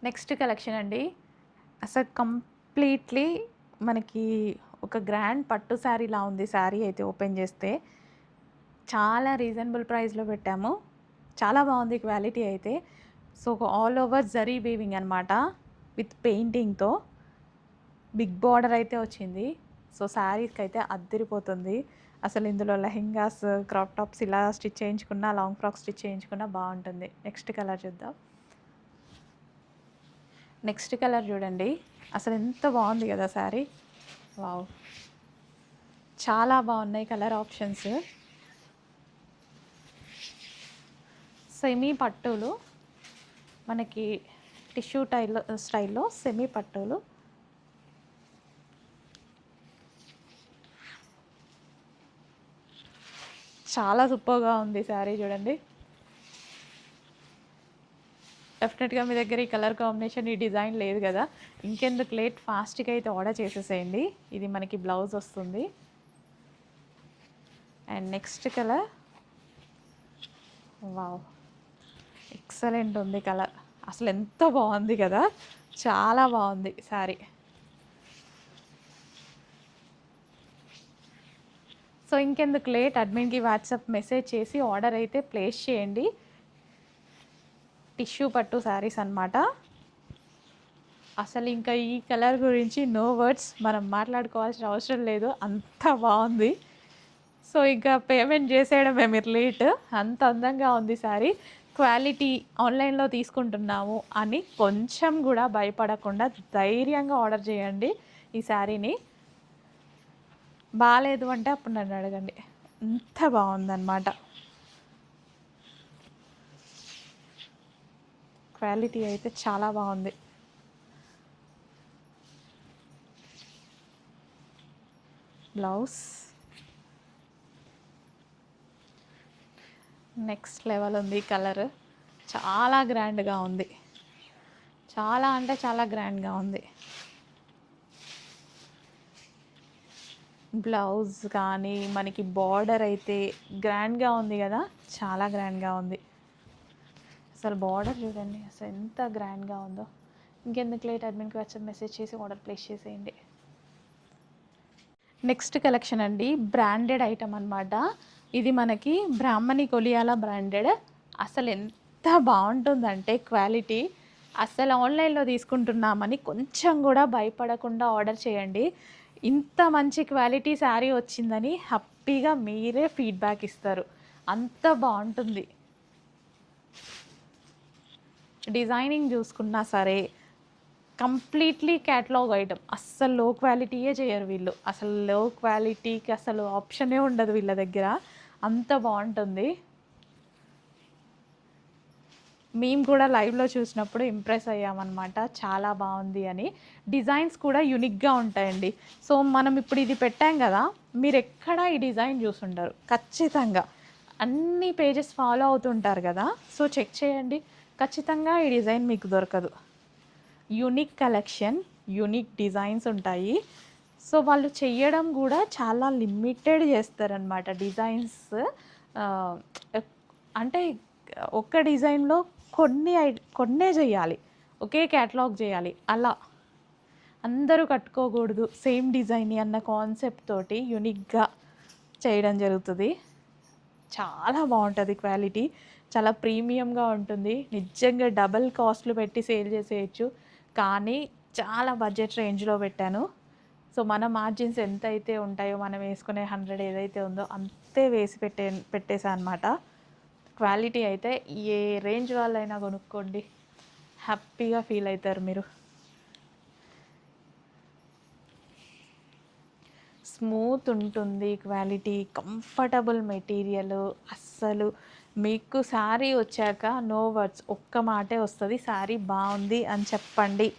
Next collection అండి. అసలు completely మనకి ఒక గ్రాండ్ పట్టు శారీలా ఉంది. శారీ అయితే ఓపెన్ చేస్తే చాలా రీజనబుల్ ప్రైస్లో పెట్టాము. చాలా బాగుంది క్వాలిటీ అయితే. So all over zari weaving అనమాట, విత్ పెయింటింగ్తో బిగ్ బార్డర్ అయితే వచ్చింది. సో శారీస్కి అయితే అద్దరిపోతుంది. అసలు ఇందులో లెహెంగాస్, క్రాప్ టాప్స్ ఇలా స్టిచ్ చేయించుకున్నా, లాంగ్ ఫ్రాక్ స్టిచ్ చేయించుకున్నా బాగుంటుంది. నెక్స్ట్ కలర్ చూద్దాం. నెక్స్ట్ కలర్ చూడండి, అసలు ఎంత బాగుంది కదా శారీ. వావ్, చాలా బాగున్నాయి కలర్ ఆప్షన్స్. సెమీ పట్టులు, మనకి టిష్యూ స్టైల్లో సెమీ పట్టులు. చాలా సూపర్గా ఉంది శారీ చూడండి. డెఫినెట్గా మీ దగ్గర ఈ కలర్ కాంబినేషన్, ఈ డిజైన్ లేదు కదా, ఇంకెందుకు లేట్, ఫాస్ట్గా అయితే ఆర్డర్ చేసేసేయండి. ఇది మనకి బ్లౌజ్ వస్తుంది. And next colour, wow, excellent ఉంది కలర్. అసలు ఎంత బాగుంది కదా, చాలా బాగుంది శారీ. సో ఇంకెందుకు లేట్, అడ్మిన్కి వాట్సాప్ మెసేజ్ చేసి ఆర్డర్ అయితే ప్లేస్ చేయండి. టిష్యూ పట్టు శారీస్ అన్నమాట. అసలు ఇంకా ఈ కలర్ గురించి నో వర్డ్స్, మనం మాట్లాడుకోవాల్సిన అవసరం లేదు, అంత బాగుంది. సో ఇంకా పేమెంట్ చేసేయడమే మీరు లేట్, అంత అందంగా ఉంది శారీ. క్వాలిటీ ఆన్లైన్లో తీసుకుంటున్నాము అని కొంచెం కూడా భయపడకుండా ధైర్యంగా ఆర్డర్ చేయండి ఈ శారీని. బాగాలేదు అంటే అప్పుడు నన్ను అడగండి, అంత బాగుందన్నమాట. క్వాలిటీ అయితే చాలా బాగుంది. బ్లౌజ్ నెక్స్ట్ లెవెల్ ఉంది. కలర్ చాలా గ్రాండ్గా ఉంది, చాలా అంటే చాలా గ్రాండ్గా ఉంది. బ్లౌజ్ కానీ మనకి బార్డర్ అయితే గ్రాండ్గా ఉంది కదా, చాలా గ్రాండ్గా ఉంది. అసలు బార్డర్ చూడండి, అసలు ఎంత గ్రాండ్గా ఉందో. ఇంకెందుకు లేట్, అడ్మిన్కి వాట్సాప్ మెసేజ్ చేసి ఆర్డర్ ప్లేస్ చేసేయండి. నెక్స్ట్ కలెక్షన్ అండి, బ్రాండెడ్ ఐటమ్ అనమాట. ఇది మనకి బ్రాహ్మణి కొలియాల బ్రాండెడ్. అసలు ఎంత బాగుంటుందంటే క్వాలిటీ, అసలు ఆన్లైన్లో తీసుకుంటున్నామని కొంచెం కూడా భయపడకుండా ఆర్డర్ చేయండి. ఇంత మంచి క్వాలిటీ శారీ వచ్చిందని హ్యాపీగా మీరే ఫీడ్బ్యాక్ ఇస్తారు, అంత బాగుంటుంది. డిజైనింగ్ చూసుకున్నా సరే కంప్లీట్లీ క్యాటలాగ్ ఐటమ్. అస్సలు లో క్వాలిటీయే చేయరు వీళ్ళు, అసలు లో క్వాలిటీకి అసలు ఆప్షనే ఉండదు వీళ్ళ దగ్గర, అంత బాగుంటుంది. మేము కూడా లైవ్లో చూసినప్పుడు ఇంప్రెస్ అయ్యామన్నమాట, చాలా బాగుంది అని. డిజైన్స్ కూడా యూనిక్గా ఉంటాయండి. సో మనం ఇప్పుడు ఇది పెట్టాం కదా, మీరు ఎక్కడా ఈ డిజైన్ చూసుంటారు ఖచ్చితంగా. అన్ని పేజెస్ ఫాలో అవుతుంటారు కదా, సో చెక్ చేయండి, ఖచ్చితంగా ఈ డిజైన్ మీకు దొరకదు. యూనిక్ కలెక్షన్, యూనిక్ డిజైన్స్ ఉంటాయి. సో వాళ్ళు చెయ్యడం కూడా చాలా లిమిటెడ్ చేస్తారనమాట డిజైన్స్. అంటే ఒక్క డిజైన్లో కొన్నే చేయాలి, ఒకే క్యాటలాగ్ చేయాలి, అలా అందరూ కట్టుకోకూడదు సేమ్ డిజైన్ అన్న కాన్సెప్ట్ తోటి యూనిక్గా చేయడం జరుగుతుంది. చాలా బాగుంటుంది క్వాలిటీ, చాలా ప్రీమియంగా ఉంటుంది. నిజంగా డబల్ కాస్ట్లు పెట్టి సేల్ చేసేయచ్చు, కానీ చాలా బడ్జెట్ రేంజ్లో పెట్టాను. సో మన మార్జిన్స్ ఎంత అయితే ఉంటాయో, మనం వేసుకునే 100 ఏదైతే ఉందో అంతే వేసి పెట్టేసా అనమాట. క్వాలిటీ అయితే ఏ రేంజ్ వాళ్ళైనా కొనుక్కోండి, హ్యాపీగా ఫీల్ అవుతారు మీరు. స్మూత్ ఉంటుంది క్వాలిటీ, కంఫర్టబుల్ మెటీరియల్. అస్సలు మీకు శారీ వచ్చాక నో వర్డ్స్, ఒక్క మాటే వస్తుంది, శారీ బాగుంది అని చెప్పండి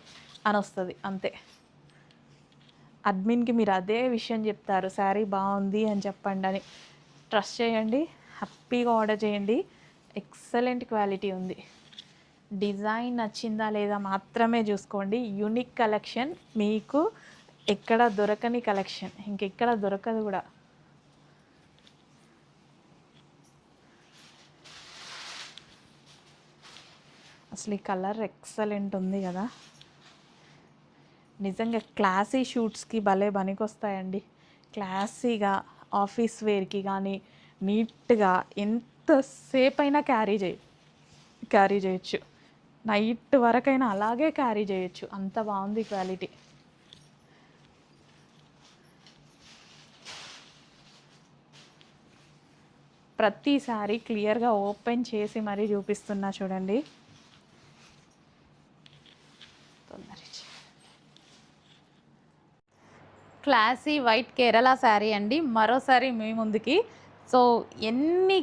అని వస్తుంది అంతే. అడ్మిన్కి మీరు అదే విషయం చెప్తారు, శారీ బాగుంది అని చెప్పండి అని. ట్రస్ట్ చేయండి, హ్యాపీగా ఆర్డర్ చేయండి. ఎక్సలెంట్ క్వాలిటీ ఉంది. డిజైన్ నచ్చిందా లేదా మాత్రమే చూసుకోండి. యూనిక్ కలెక్షన్, మీకు ఎక్కడ దొరకని కలెక్షన్, ఇంకెక్కడ దొరకదు కూడా. అసలు ఈ కలర్ ఎక్సలెంట్ ఉంది కదా, నిజంగా క్లాసీ షూట్స్కి భలే పనికొస్తాయండి. క్లాసీగా ఆఫీస్ వేర్కి కానీ నీట్గా ఎంతసేపు అయినా క్యారీ చేయొచ్చు. నైట్ వరకైనా అలాగే క్యారీ చేయొచ్చు, అంత బాగుంది క్వాలిటీ. ప్రతిసారి క్లియర్గా ఓపెన్ చేసి మరీ చూపిస్తున్నా చూడండి. క్లాసీ వైట్ కేరళ శారీ అండి, మరోసారి మీ ముందుకి. సో ఎన్ని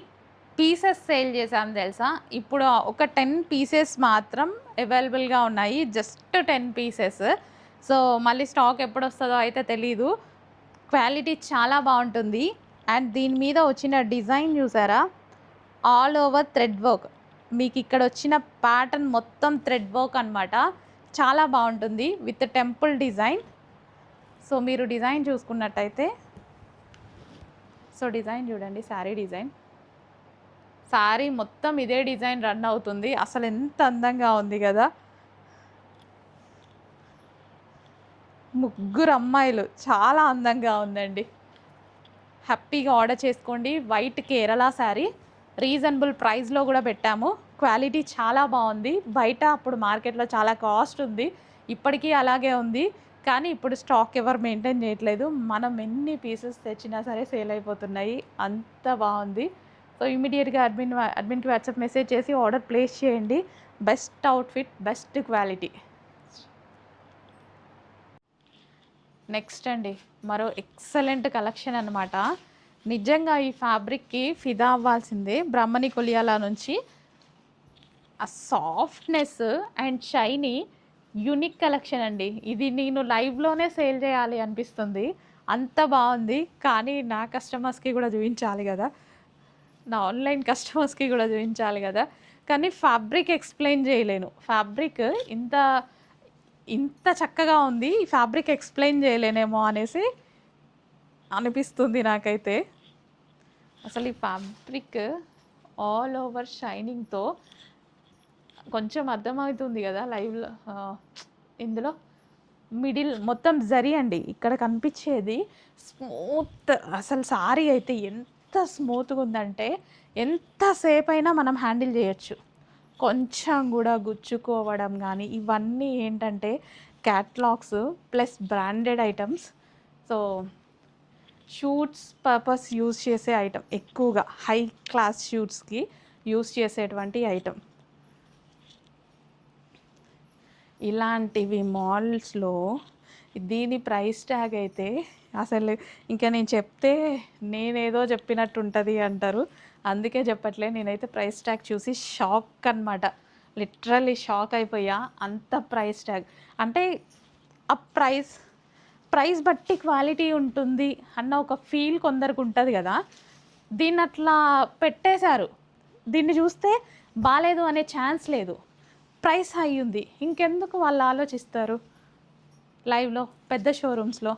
పీసెస్ సేల్ చేసాము తెలుసా, ఇప్పుడు ఒక 10 పీసెస్ మాత్రం అవైలబుల్గా ఉన్నాయి, జస్ట్ 10 పీసెస్. సో మళ్ళీ స్టాక్ ఎప్పుడు వస్తుందో అయితే తెలీదు. క్వాలిటీ చాలా బాగుంటుంది. అండ్ దీని మీద వచ్చిన డిజైన్ చూసారా, ఆల్ ఓవర్ థ్రెడ్ వర్క్. మీకు ఇక్కడ వచ్చిన ప్యాటర్న్ మొత్తం థ్రెడ్ వర్క్ అనమాట, చాలా బాగుంటుంది విత్ టెంపుల్ డిజైన్. సో మీరు డిజైన్ చూసుకున్నట్టయితే, సో డిజైన్ చూడండి, శారీ డిజైన్, శారీ మొత్తం ఇదే డిజైన్ రన్ అవుతుంది. అసలు ఎంత అందంగా ఉంది కదా. ముగ్గురు అమ్మాయిలు, చాలా అందంగా ఉందండి. హ్యాపీగా ఆర్డర్ చేసుకోండి. వైట్ కేరళ శారీ రీజనబుల్ ప్రైస్లో కూడా పెట్టాము. క్వాలిటీ చాలా బాగుంది. బయట అప్పుడు మార్కెట్లో చాలా కాస్ట్ ఉంది, ఇప్పటికీ అలాగే ఉంది. కానీ ఇప్పుడు స్టాక్ ఎవరు మెయింటైన్ చేయట్లేదు. మనం ఎన్ని పీసెస్ తెచ్చినా సరే సేల్ అయిపోతున్నాయి, అంత బాగుంది. సో ఇమీడియట్గా అడ్మిన్కి వాట్సాప్ మెసేజ్ చేసి ఆర్డర్ ప్లేస్ చేయండి. Best outfit, best quality. Next అండి, మరో ఎక్సలెంట్ కలెక్షన్ అనమాట. నిజంగా ఈ ఫ్యాబ్రిక్కి ఫిదా అవ్వాల్సిందే. బ్రహ్మణి కొలియాల నుంచి ఆ softness and shiny unique collection అండి. ఇది నేను లైవ్లోనే సేల్ చేయాలి అనిపిస్తుంది, అంత బాగుంది. కానీ నా కస్టమర్స్కి కూడా చూపించాలి కదా, నా ఆన్లైన్ కస్టమర్స్కి కూడా చూపించాలి కదా. కానీ ఫ్యాబ్రిక్ ఎక్స్ప్లెయిన్ చేయలేను. ఫ్యాబ్రిక్ ఇంత చక్కగా ఉంది, ఈ ఫ్యాబ్రిక్ ఎక్స్ప్లెయిన్ చేయలేనేమో అనేసి అనిపిస్తుంది నాకైతే. అసలు ఈ ఫ్యాబ్రిక్ ఆల్ ఓవర్ షైనింగ్తో కొంచెం అర్థమవుతుంది కదా లైవ్లో. ఇందులో మిడిల్ మొత్తం జరీ అండి, ఇక్కడ కనిపించేది స్మూత్. అసలు సారీ అయితే ఎంత స్మూత్గా ఉందంటే ఎంతసేపు అయినా మనం హ్యాండిల్ చేయొచ్చు, కొంచెం కూడా గుచ్చుకోవడం కానీ. ఇవన్నీ ఏంటంటే catalogues plus branded items. So shoots purpose use చేసే ఐటమ్, ఎక్కువగా హై క్లాస్ షూట్స్కి యూజ్ చేసేటువంటి ఐటమ్. ఇలాంటివి మాల్స్లో దీని ప్రైస్ ట్యాగ్ అయితే అసలు ఇంకా నేను చెప్తే నేనేదో చెప్పినట్టు ఉంటుంది అంటారు, అందుకే చెప్పట్లే. నేనైతే ప్రైస్ ట్యాగ్ చూసి షాక్ అనమాట, లిటరల్లీ షాక్ అయిపోయా. అంత ప్రైస్ ట్యాగ్ అంటే ఆ ప్రైస్ బట్టి క్వాలిటీ ఉంటుంది అన్న ఒక ఫీల్ కొందరికి ఉంటుంది కదా, దీన్ని అట్లా పెట్టేశారు. దీన్ని చూస్తే బాలేదు అనే ఛాన్స్ లేదు, ప్రైస్ హై ఉంది, ఇంకెందుకు వాళ్ళు ఆలోచిస్తారు లైవ్లో పెద్ద షోరూమ్స్లో.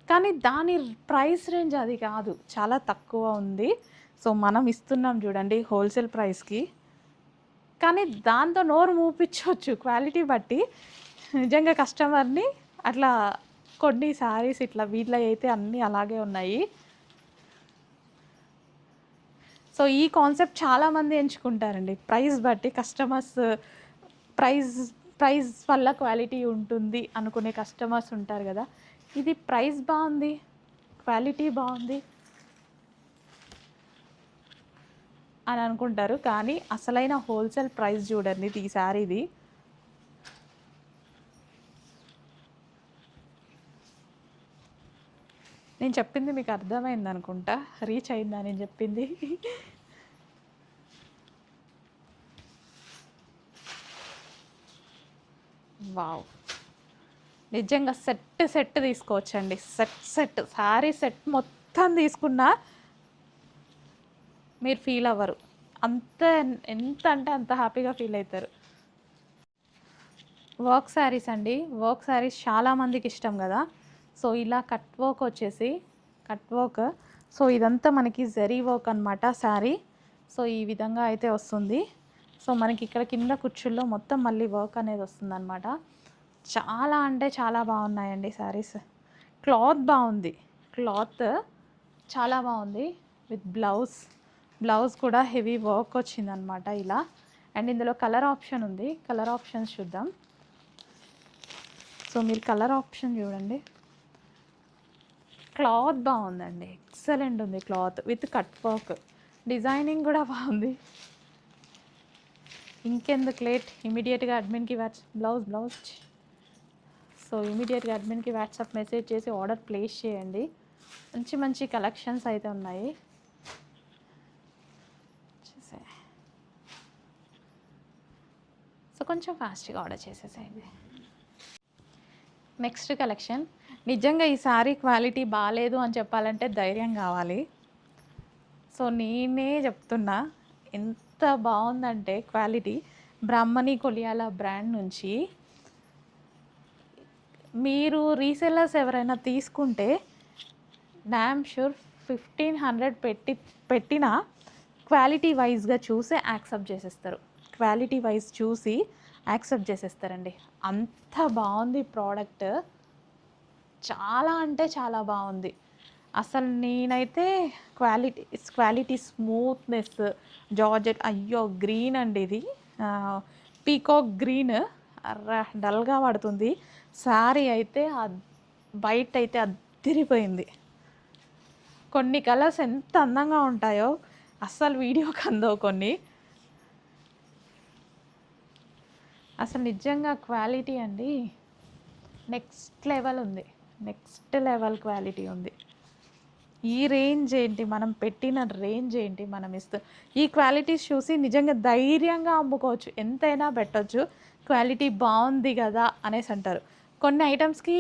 కానీ దాని ప్రైస్ రేంజ్ అది కాదు, చాలా తక్కువ ఉంది. సో మనం ఇస్తున్నాం చూడండి హోల్సేల్ ప్రైస్కి, కానీ దాంతో నోరు మూపించవచ్చు క్వాలిటీ బట్టి. నిజంగా కస్టమర్ని అట్లా కొన్ని శారీస్ ఇట్లా వీటిలో అయితే అన్నీ అలాగే ఉన్నాయి. సో ఈ కాన్సెప్ట్ చాలామంది ఎంచుకుంటారండి, ప్రైస్ బట్టి. కస్టమర్స్ ప్రైస్ వల్ల క్వాలిటీ ఉంటుంది అనుకునే కస్టమర్స్ ఉంటారు కదా. ఇది ప్రైస్ బాగుంది, క్వాలిటీ బాగుంది అని అనుకుంటారు, కానీ అసలైన హోల్సేల్ ప్రైస్ చూడండి ఈ శారీది. నేను చెప్పింది మీకు అర్థమైంది అనుకుంటా, రీచ్ అయిందా నేను చెప్పింది. వావ్, నిజంగా సెట్ తీసుకోవచ్చండి. సెట్ శారీ సెట్ మొత్తం తీసుకున్నా మీరు ఫీల్ అవ్వరు, ఎంత అంటే అంత హ్యాపీగా ఫీల్ అవుతారు. వర్క్ శారీస్ అండి, వర్క్ శారీస్ చాలామందికి ఇష్టం కదా. సో ఇలా కట్ వర్క్. సో ఇదంతా మనకి జరీ వర్క్ అనమాట శారీ. సో ఈ విధంగా అయితే వస్తుంది. సో మనకి ఇక్కడ కింద కుర్చీల్లో మొత్తం మళ్ళీ వర్క్ అనేది వస్తుందన్నమాట. చాలా అంటే చాలా బాగున్నాయండి శారీస్. క్లాత్ బాగుంది, క్లాత్ చాలా బాగుంది. విత్ బ్లౌజ్ కూడా హెవీ వర్క్ వచ్చిందనమాట ఇలా. అండ్ ఇందులో కలర్ ఆప్షన్ ఉంది, కలర్ ఆప్షన్స్ చూద్దాం. సో మీరు కలర్ ఆప్షన్ చూడండి. క్లాత్ బాగుందండి, ఎక్సలెంట్ ఉంది cloth with cut work. Designing కూడా బాగుంది. ఇంకెందుకు లేట్, ఇమీడియట్గా అడ్మిన్కి బ్లౌజ్. సో ఇమీడియట్గా అడ్మిన్కి వాట్సాప్ మెసేజ్ చేసి ఆర్డర్ ప్లేస్ చేయండి. మంచి మంచి కలెక్షన్స్ అయితే ఉన్నాయి. సో కొంచెం ఫాస్ట్గా ఆర్డర్ చేసేసేయండి. Next collection. నిజంగా ఈ శారీ క్వాలిటీ బాగాలేదు అని చెప్పాలంటే ధైర్యం కావాలి. సో నేనే చెప్తున్నా, ఎంత బాగుందంటే క్వాలిటీ. బ్రాహ్మణి కొలియాల బ్రాండ్ నుంచి మీరు రీసెల్లర్స్ ఎవరైనా తీసుకుంటే డామ్ షూర్ 1500 పెట్టినా క్వాలిటీ వైజ్గా చూసే యాక్సెప్ట్ చేసేస్తారు. క్వాలిటీ వైజ్ చూసి యాక్సెప్ట్ చేసేస్తారండి. అంత బాగుంది ప్రోడక్ట్, చాలా అంటే చాలా బాగుంది. అసలు నేనైతే క్వాలిటీ స్మూత్నెస్, జార్జెట్, అయ్యో గ్రీన్ అండి ఇది, పీకాక్ గ్రీన్, డల్గా పడుతుంది. శారీ అయితే బయట అయితే అదిరిపోయింది. కొన్ని కలర్స్ ఎంత అందంగా ఉంటాయో అస్సలు వీడియోకి అందవు కొన్ని. అసలు నిజంగా క్వాలిటీ అండి నెక్స్ట్ లెవెల్ ఉంది, నెక్స్ట్ లెవెల్ క్వాలిటీ ఉంది. ఈ రేంజ్ ఏంటి, మనం పెట్టిన రేంజ్ ఏంటి, మనం ఈ క్వాలిటీస్ చూసి నిజంగా ధైర్యంగా అమ్ముకోవచ్చు, ఎంతైనా పెట్టవచ్చు. క్వాలిటీ బాగుంది కదా అనేసి అంటారు. కొన్ని ఐటమ్స్కి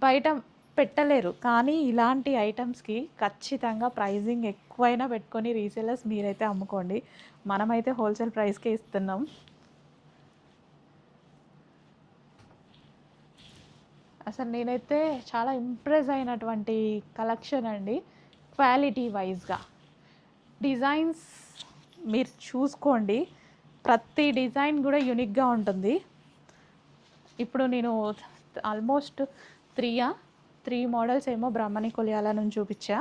బయట పెట్టలేరు, కానీ ఇలాంటి ఐటమ్స్కి ఖచ్చితంగా ప్రైజింగ్ ఎక్కువైనా పెట్టుకొని రీసేలర్స్ మీరైతే అమ్ముకోండి. మనమైతే హోల్సేల్ ప్రైస్కే ఇస్తున్నాం. అసలు నేనైతే చాలా ఇంప్రెస్ అయినటువంటి కలెక్షన్ అండి. క్వాలిటీ వైజ్గా డిజైన్స్ మీరు చూసుకోండి, ప్రతి డిజైన్ కూడా యూనిక్గా ఉంటుంది. ఇప్పుడు నేను ఆల్మోస్ట్ త్రీ మోడల్స్ ఏమో బ్రాహ్మణి కొలియాల నుంచి చూపించా.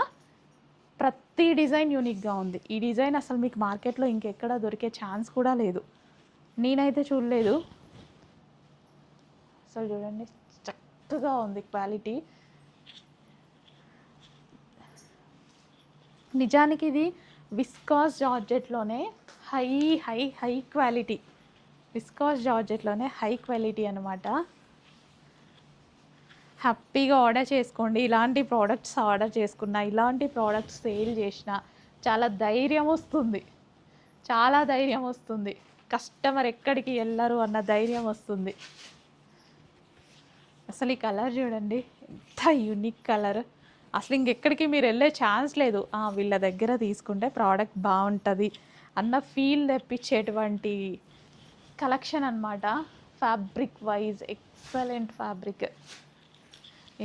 ప్రతి డిజైన్ యూనిక్గా ఉంది. ఈ డిజైన్ అసలు మీకు మార్కెట్లో ఇంకెక్కడ దొరికే ఛాన్స్ కూడా లేదు, నేనైతే చూడలేదు. అసలు చూడండి, చక్కగా ఉంది క్వాలిటీ. నిజానికి ఇది విస్కాస్ జార్జెట్లోనే హై క్వాలిటీ, విస్కాస్ జార్జెట్లోనే హై క్వాలిటీ అనమాట. హ్యాపీగా ఆర్డర్ చేసుకోండి. ఇలాంటి ప్రోడక్ట్స్ ఆర్డర్ చేసుకున్నా, ఇలాంటి ప్రోడక్ట్స్ సేల్ చేసినా చాలా ధైర్యం వస్తుంది, చాలా ధైర్యం వస్తుంది. కస్టమర్ ఎక్కడికి వెళ్ళరు అన్న ధైర్యం వస్తుంది. అసలు ఈ కలర్ చూడండి, ఎంత యూనిక్ కలర్. అసలు ఇంకెక్కడికి మీరు వెళ్ళే ఛాన్స్ లేదు. వీళ్ళ దగ్గర తీసుకుంటే ప్రోడక్ట్ బాగుంటుంది అన్న ఫీల్ తెప్పించేటువంటి కలెక్షన్ అనమాట. Fabric wise excellent fabric.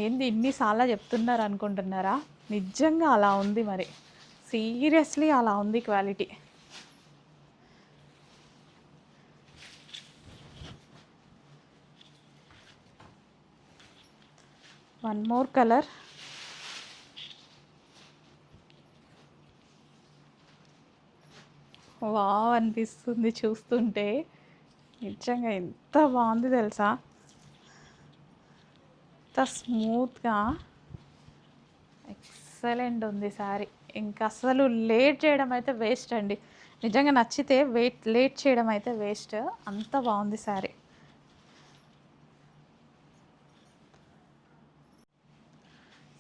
ఏంది ఇన్నిసార్లు చెప్తున్నారు అనుకుంటున్నారా? నిజంగా అలా ఉంది, మరి సీరియస్లీ అలా ఉంది quality. One more colour. Wow అనిపిస్తుంది చూస్తుంటే, నిజంగా ఎంత బాగుంది తెలుసా, ఎంత స్మూత్గా ఎక్సలెంట్ ఉంది శారీ. ఇంకా అసలు లేట్ చేయడం అయితే వేస్ట్ అండి. నిజంగా నచ్చితే లేట్ చేయడం అయితే వేస్ట్, అంత బాగుంది శారీ.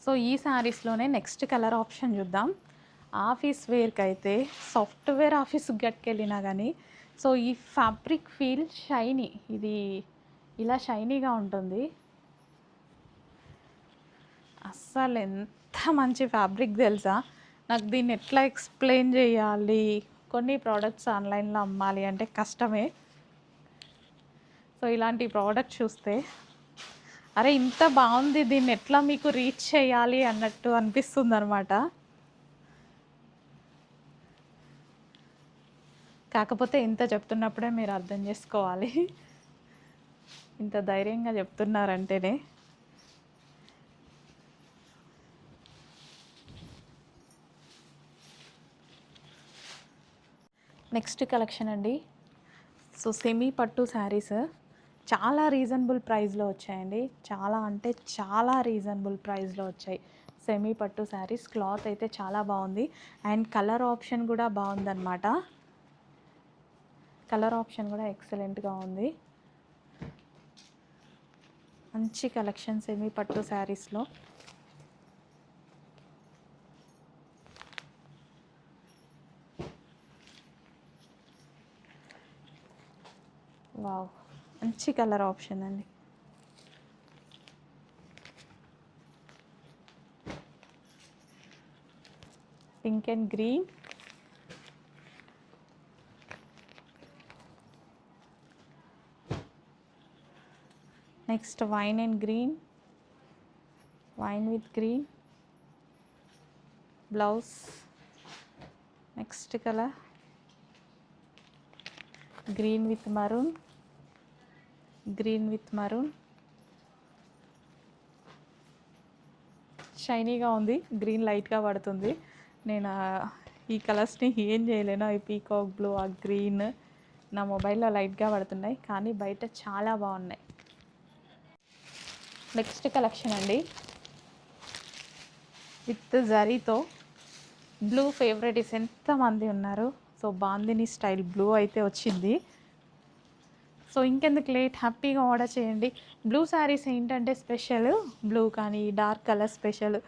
సో ఈ శారీస్లోనే నెక్స్ట్ కలర్ ఆప్షన్ చూద్దాం. ఆఫీస్ వేర్కి అయితే, సాఫ్ట్వేర్ ఆఫీస్కి గట్టుకెళ్ళినా కానీ సో ఈ ఫ్యాబ్రిక్ ఫీల్ షైనీ, ఇది ఇలా షైనీగా ఉంటుంది. అస్సలు ఎంత మంచి ఫ్యాబ్రిక్ తెలుసా. నాకు దీన్ని ఎట్లా ఎక్స్ప్లెయిన్ చేయాలి, కొన్ని ప్రోడక్ట్స్ ఆన్లైన్లో అమ్మాలి అంటే కష్టమే. సో ఇలాంటి ప్రోడక్ట్ చూస్తే అరే ఇంత బాగుంది, దీన్ని ఎట్లా మీకు రీచ్ చేయాలి అన్నట్టు అనిపిస్తుంది అనమాట. కాకపోతే ఇంత చెప్తున్నప్పుడే మీరు అర్థం చేసుకోవాలి. ఇంత ధైర్యంగా చెప్తున్నారంటేనే. నెక్స్ట్ కలెక్షన్ అండి. సో సెమీ పట్టు శారీస్ చాలా రీజనబుల్ ప్రైస్లో వచ్చాయండి. చాలా అంటే చాలా రీజనబుల్ ప్రైస్లో వచ్చాయి సెమీ పట్టు శారీస్. క్లాత్ అయితే చాలా బాగుంది అండ్ కలర్ ఆప్షన్ కూడా బాగుందన్నమాట. కలర్ ఆప్షన్ కూడా ఎక్సలెంట్గా ఉంది. మంచి కలెక్షన్ సెమీ పట్టు శారీస్లో. వావ్, మంచి కలర్ ఆప్షన్ అండి. Pink and green, next wine and green, wine with green blouse. Next colour green with maroon, green with maroon. షైనీగా ఉంది, గ్రీన్ లైట్గా పడుతుంది. నేను ఈ కలర్స్ని ఏం చేయలేను. ఈ పీకాక్ బ్లూ, ఆ గ్రీన్ నా మొబైల్లో లైట్గా పడుతున్నాయి కానీ బయట చాలా బాగున్నాయి. నెక్స్ట్ కలెక్షన్ అండి, విత్ జరీతో బ్లూ ఫేవరెట్స్ ఎంతమంది ఉన్నారు. సో బాందిని స్టైల్ బ్లూ అయితే వచ్చింది. సో ఇంకెందుకు లేట్, హ్యాపీగా ఆర్డర్ చేయండి. బ్లూ శారీస్ ఏంటంటే స్పెషల్, బ్లూ కానీ డార్క్ కలర్ స్పెషల్.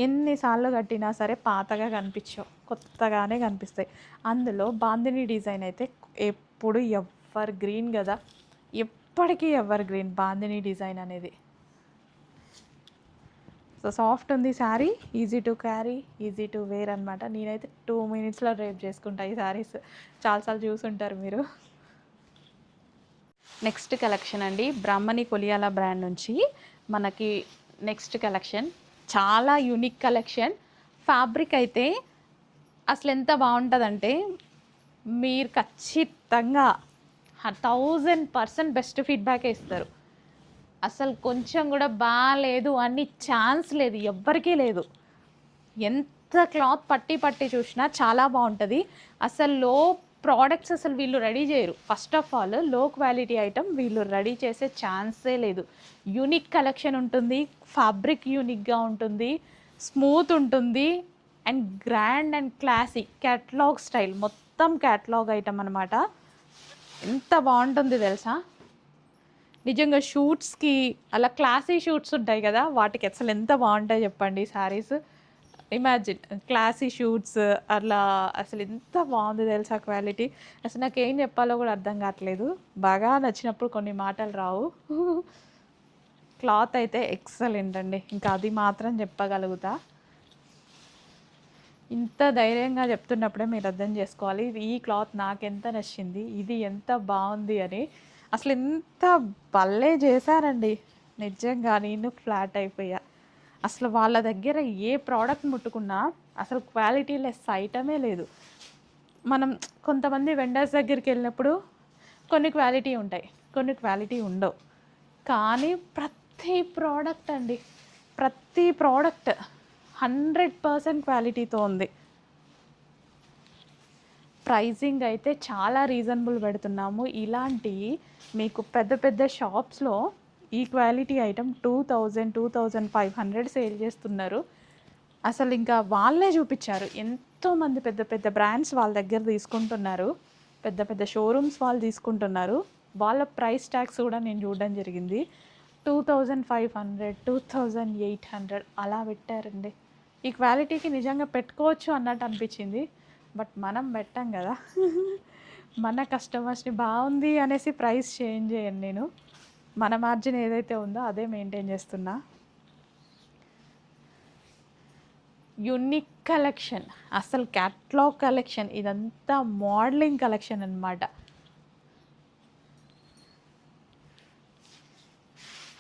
ఎన్నిసార్లు కట్టినా సరే పాతగా కనిపించవు, కొత్తగానే కనిపిస్తాయి. అందులో బాందిని డిజైన్ అయితే ఎప్పుడు ఎవర్ గ్రీన్ కదా, ఎప్పటికీ ఎవర్ గ్రీన్ బాందిని డిజైన్ అనేది. సో సాఫ్ట్ ఉంది sari, easy to carry, easy to wear అనమాట. నేనైతే 2 minutesలో డ్రైప్ చేసుకుంటా ఈ శారీస్. చాలాసార్లు చూసుంటారు మీరు. నెక్స్ట్ కలెక్షన్ అండి, బ్రాహ్మణి కొలియాల బ్రాండ్ నుంచి మనకి నెక్స్ట్ కలెక్షన్. చాలా యూనిక్ కలెక్షన్. ఫ్యాబ్రిక్ అయితే అసలు ఎంత బాగుంటుందంటే మీరు ఖచ్చితంగా 1000% బెస్ట్ ఫీడ్బ్యాకే ఇస్తారు. అసలు కొంచెం కూడా బాగాలేదు అని ఛాన్స్ లేదు, ఎవ్వరికీ లేదు. ఎంత క్లాత్ పట్టి పట్టి చూసినా చాలా బాగుంటుంది. అసలు లో ప్రోడక్ట్స్ అసలు వీళ్ళు రెడీ చేయరు. ఫస్ట్ ఆఫ్ ఆల్ లో క్వాలిటీ ఐటమ్ వీళ్ళు రెడీ చేసే ఛాన్సే లేదు. యూనిక్ కలెక్షన్ ఉంటుంది, ఫ్యాబ్రిక్ యూనిక్గా ఉంటుంది, స్మూత్ ఉంటుంది and grand and classy catalogue style, మొత్తం క్యాటలాగ్ ఐటమ్ అనమాట. ఎంత బాగుంటుంది తెలుసా. నిజంగా షూట్స్కి అలా క్లాసీ షూట్స్ ఉంటాయి కదా, వాటికి అసలు ఎంత బాగుంటాయి చెప్పండి శారీస్. ఇమాజిన్ క్లాసీ షూట్స్ అలా, అసలు ఎంత బాగుంది తెలుసా క్వాలిటీ. అసలు నాకు ఏం చెప్పాలో కూడా అర్థం కావట్లేదు. బాగా నచ్చినప్పుడు కొన్ని మాటలు రావు. క్లాత్ అయితే ఎక్సలెంట్ అండి, ఇంకా అది మాత్రం చెప్పగలుగుతా. ఇంత ధైర్యంగా చెప్తున్నప్పుడే మీరు అర్థం చేసుకోవాలి ఈ క్లాత్ నాకు ఎంత నచ్చింది, ఇది ఎంత బాగుంది అని. అసలు ఎంత భలే చేశారండి, నిజంగా నేను ఫ్లాట్ అయిపోయా. అసలు వాళ్ళ దగ్గర ఏ ప్రోడక్ట్ ముట్టుకున్నా అసలు క్వాలిటీ లెస్ ఐటమే లేదు. మనం కొంతమంది వెండర్స్ దగ్గరికి వెళ్ళినప్పుడు కొన్ని క్వాలిటీ ఉంటాయి, కొన్ని క్వాలిటీ ఉండవు. కానీ ప్రతి ప్రోడక్ట్ అండి, ప్రతి ప్రోడక్ట్ 100% క్వాలిటీతో ఉంది. ప్రైజింగ్ అయితే చాలా రీజనబుల్ పెడుతున్నాము. ఇలాంటి మీకు పెద్ద పెద్ద షాప్స్లో ఈ క్వాలిటీ ఐటమ్ 2000, 2500 సేల్ చేస్తున్నారు. అసలు ఇంకా వాళ్ళే చూపించారు, ఎంతోమంది పెద్ద పెద్ద బ్రాండ్స్ వాళ్ళ దగ్గర తీసుకుంటున్నారు, పెద్ద పెద్ద షోరూమ్స్ వాళ్ళు తీసుకుంటున్నారు. వాళ్ళ ప్రైస్ ట్యాగ్స్ కూడా నేను చూడడం జరిగింది. 2500, 2800 అలా పెట్టారండి. ఈ క్వాలిటీకి నిజంగా పెట్టుకోవచ్చు అన్నట్టు అనిపించింది. బట్ మనం పెట్టాం కదా, మన కస్టమర్స్ని బాగుంది అనేసి ప్రైస్ చేంజ్ చేయను నేను. మన మార్జిన్ ఏదైతే ఉందో అదే మెయింటైన్ చేస్తున్నా. యూనిక్ కలెక్షన్, అసలు క్యాట్లాగ్ కలెక్షన్, ఇదంతా మోడలింగ్ కలెక్షన్ అనమాట.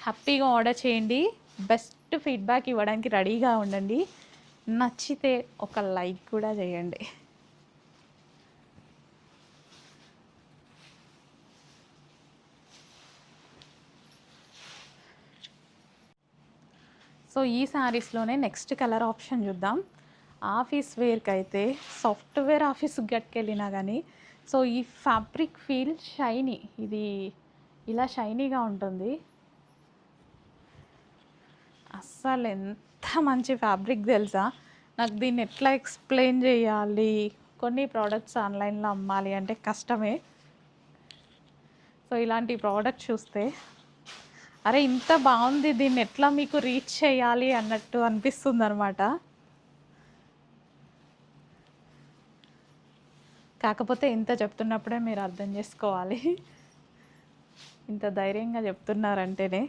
హ్యాపీగా ఆర్డర్ చేయండి, బెస్ట్ ఫీడ్బ్యాక్ ఇవ్వడానికి రెడీగా ఉండండి. నచ్చితే ఒక లైక్ కూడా చేయండి. సో ఈ శారీస్లోనే నెక్స్ట్ కలర్ ఆప్షన్ చూద్దాం. ఆఫీస్ వేర్కి అయితే సాఫ్ట్వేర్ ఆఫీస్కి గట్టుకెళ్ళినా కానీ సో ఈ ఫ్యాబ్రిక్ ఫీల్ షైనీ, ఇది ఇలా షైనీగా ఉంటుంది. అస్సలు ఎంత మంచి ఫ్యాబ్రిక్ తెలుసా. నాకు దీన్ని ఎట్లా ఎక్స్ప్లెయిన్ చేయాలి, కొన్ని ప్రోడక్ట్స్ ఆన్లైన్లో అమ్మాలి అంటే కష్టమే. సో ఇలాంటి ప్రోడక్ట్ చూస్తే అరే ఇంత బాగుంది, దీన్ని ఎట్లా మీకు రీచ్ చేయాలి అన్నట్టు అనిపిస్తుంది అనమాట. కాకపోతే ఇంత చెప్తున్నప్పుడే మీరు అర్థం చేసుకోవాలి, ఇంత ధైర్యంగా చెప్తున్నారంటేనే.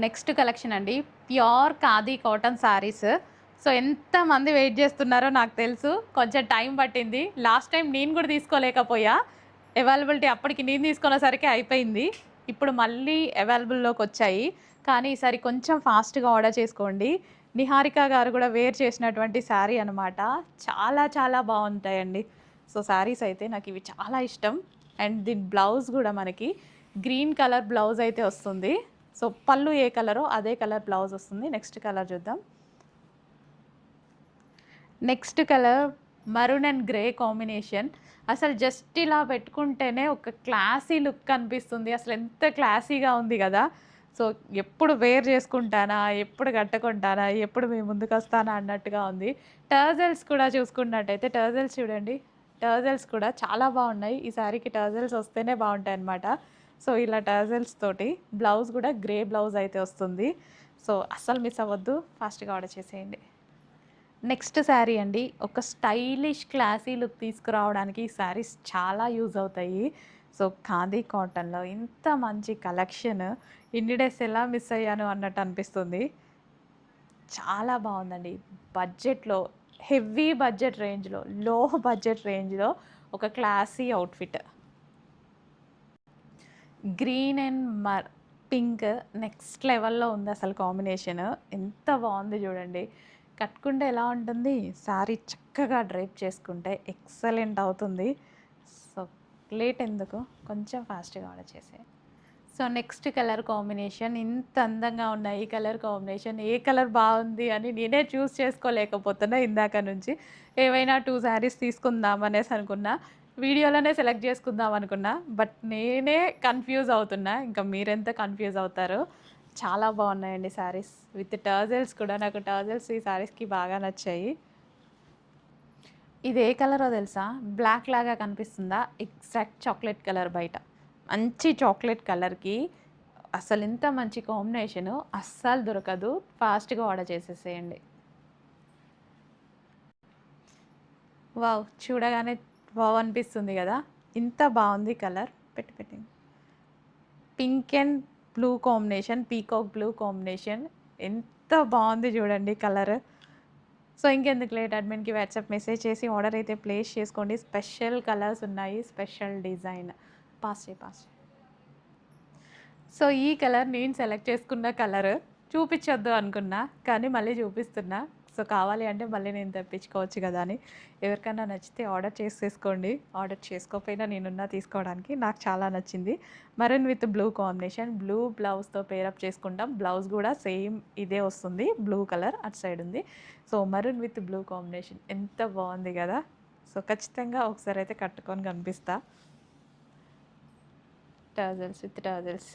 నెక్స్ట్ కలెక్షన్ అండి, pure khadi cotton saris. So ఎంతమంది వెయిట్ చేస్తున్నారో నాకు తెలుసు, కొంచెం టైం పట్టింది. లాస్ట్ టైం నేను కూడా తీసుకోలేకపోయా, అవైలబిలిటీ అప్పటికి నేను తీసుకునేసరికి అయిపోయింది. ఇప్పుడు మళ్ళీ అవైలబుల్లోకి వచ్చాయి, కానీ ఈసారి కొంచెం ఫాస్ట్గా ఆర్డర్ చేసుకోండి. నిహారిక గారు కూడా వేర్ చేసినటువంటి శారీ అనమాట, చాలా చాలా బాగుంటాయండి. సో శారీస్ అయితే నాకు ఇవి చాలా ఇష్టం. అండ్ దీని బ్లౌజ్ కూడా మనకి గ్రీన్ కలర్ బ్లౌజ్ అయితే వస్తుంది. సో పళ్ళు ఏ కలరో అదే కలర్ బ్లౌజ్ వస్తుంది. నెక్స్ట్ కలర్ చూద్దాం. Next colour maroon and grey combination. అసలు జస్ట్ ఇలా పెట్టుకుంటేనే ఒక క్లాసీ లుక్ కనిపిస్తుంది. అసలు ఎంత క్లాసీగా ఉంది కదా. సో ఎప్పుడు వేర్ చేసుకుంటానా, ఎప్పుడు కట్టుకుంటానా, ఎప్పుడు మీ ముందుకు వస్తానా అన్నట్టుగా ఉంది. టర్జల్స్ కూడా చూసుకున్నట్టయితే టర్జల్స్ చూడండి, టర్జల్స్ కూడా చాలా బాగున్నాయి. ఈ సారీకి టర్జల్స్ వస్తేనే బాగుంటాయి అన్నమాట. సో ఇలా టర్జల్స్ తోటి బ్లౌజ్ కూడా గ్రే బ్లౌజ్ అయితే వస్తుంది. సో అస్సలు మిస్ అవ్వద్దు, ఫాస్ట్గా ఆర్డర్ చేసేయండి. నెక్స్ట్ శారీ అండి, ఒక స్టైలిష్ క్లాసీ లుక్ తీసుకురావడానికి ఈ శారీస్ చాలా యూజ్ అవుతాయి. సో ఖాదీ కాటన్లో ఇంత మంచి కలెక్షన్ ఇన్ని డేస్ ఎలా మిస్ అయ్యాను అన్నట్టు అనిపిస్తుంది. చాలా బాగుందండి. బడ్జెట్లో, హెవీ బడ్జెట్ రేంజ్లో, లో బడ్జెట్ రేంజ్లో ఒక classy outfit. Green and pink next లెవెల్లో ఉంది అసలు కాంబినేషన్. ఎంత బాగుంది చూడండి. కట్టుకుంటే ఎలా ఉంటుంది, శారీ చక్కగా డ్రైప్ చేసుకుంటే ఎక్సలెంట్ అవుతుంది. సో లేట్ ఎందుకు, కొంచెం ఫాస్ట్గా ఆర్డర్ చేసే. సో నెక్స్ట్ కలర్ కాంబినేషన్ ఇంత అందంగా ఉన్న ఈ కలర్ కాంబినేషన్, ఏ కలర్ బాగుంది అని నేనే చూస్ చేసుకోలేకపోతున్నా ఇందాక నుంచి. ఏవైనా 2 శారీస్ తీసుకుందాం అనేసి అనుకున్నా, వీడియోలోనే సెలెక్ట్ చేసుకుందాం అనుకున్నా, బట్ నేనే కన్ఫ్యూజ్ అవుతున్నా. ఇంకా మీరెంత కన్ఫ్యూజ్ అవుతారో. చాలా బాగున్నాయండి శారీస్ విత్ టర్జల్స్ కూడా. నాకు టర్జల్స్ ఈ శారీస్కి బాగా నచ్చాయి. ఇది ఏ కలరో తెలుసా, బ్లాక్ లాగా కనిపిస్తుందా, ఎగ్జాక్ట్ చాక్లెట్ కలర్. బయట మంచి చాక్లెట్ కలర్కి అసలు ఇంత మంచి కాంబినేషను అస్సలు దొరకదు. ఫాస్ట్గా ఆర్డర్ చేసేసేయండి. వావ్, చూడగానే వావ్ అనిపిస్తుంది కదా, ఇంత బాగుంది కలర్. పెట్టి pink and blue combination, peacock blue combination, ఎంత బాగుంది చూడండి కలర్. సో ఇంకెందుకు లేట్, అడ్మిన్కి వాట్సాప్ మెసేజ్ చేసి ఆర్డర్ అయితే ప్లేస్ చేసుకోండి. స్పెషల్ కలర్స్ ఉన్నాయి, స్పెషల్ డిజైన్. పాస్. సో ఈ కలర్ నేను సెలెక్ట్ చేసుకున్న కలర్ చూపించొద్దు అనుకున్నా, కానీ మళ్ళీ చూపిస్తున్నా. సో కావాలి అంటే మళ్ళీ నేను తెప్పించుకోవచ్చు కదా అని. ఎవరికైనా నచ్చితే ఆర్డర్ చేసేసుకోండి, ఆర్డర్ చేసుకోకపోయినా నేనున్నా తీసుకోవడానికి. నాకు చాలా నచ్చింది. Maroon with blue combination, blue బ్లౌజ్తో పేరప్ చేసుకుంటాం. బ్లౌజ్ కూడా సేమ్ ఇదే వస్తుంది, బ్లూ కలర్ అటు సైడ్ ఉంది. So maroon with blue combination ఎంత బాగుంది కదా. సో ఖచ్చితంగా ఒకసారి అయితే కట్టుకొని కనిపిస్తా. Tassels with టర్జల్స్.